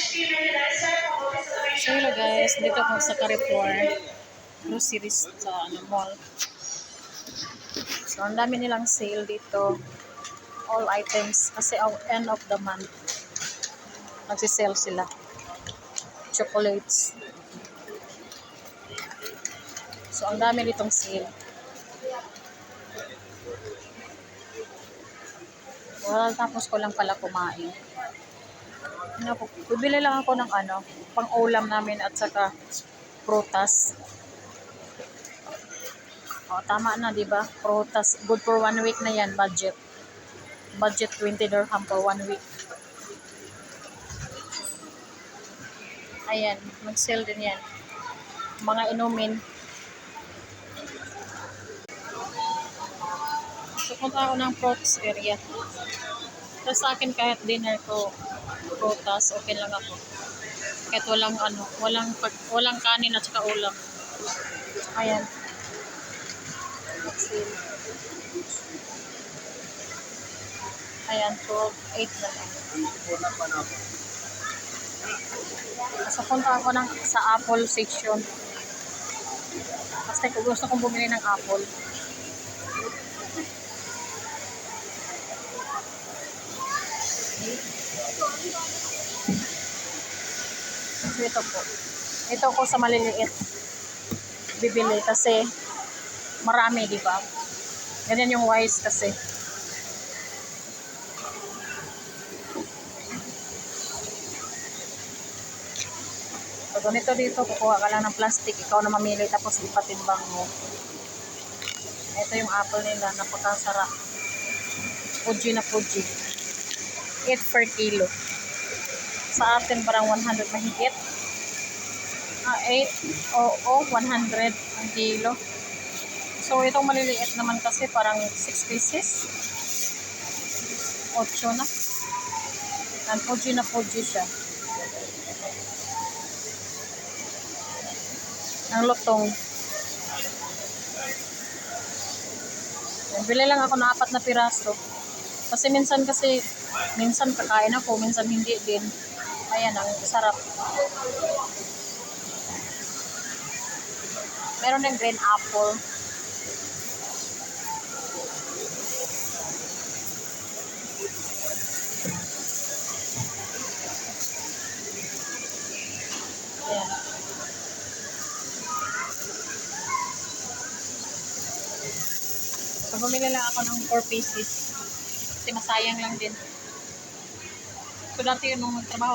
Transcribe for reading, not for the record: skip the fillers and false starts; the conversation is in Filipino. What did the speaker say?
So hello guys, dito ako sa Carrefour groceries sa mall. So ang dami nilang sale dito. All items kasi end of the month. Nagsisale sila. Chocolates. So ang dami ditong sale. Well, tapos ko lang pala kumain. Bibili lang ako ng pang-ulam namin at saka prutas. O, tama na, di ba? Prutas. Good for 1 week na yan, budget. Budget 20 dirham for 1 week. Ayan, mag-sale din yan. Mga inumin. So, punta ako ng fruits area. Tapos sa akin kahit dinner ko, prutas, okay lang ako. Kahit walang kanin at saka ulam. Ayan. Sale. Ayan, 12.8 na lang. So, punta ako sa apple section. Kasi kung gusto kong bumili ng apple. So, ito po. Ito ko sa maliliit. Bibili kasi marami, di ba? Ganyan yung wise kasi. So, ganito dito, kukuha ka lang ng plastic. Ikaw na mamili, tapos ipatimbang mo. Ito yung apple nila, napakasarap. Fuji na Fuji. 8 per kilo. Sa atin parang 100 mahigit. 100 ang kilo. So, itong maliliit naman kasi parang 6 pieces. 8 na. And Fuji na Fuji siya. Ang lutong. Bili lang ako na 4 na piraso. Kasi minsan kakain ako, minsan hindi din. Ayan, ang sarap. Meron din green apple. Ayan. So, bumili lang ako ng 4 pieces. Kasi masayang lang din. So, dati nung nagtrabaho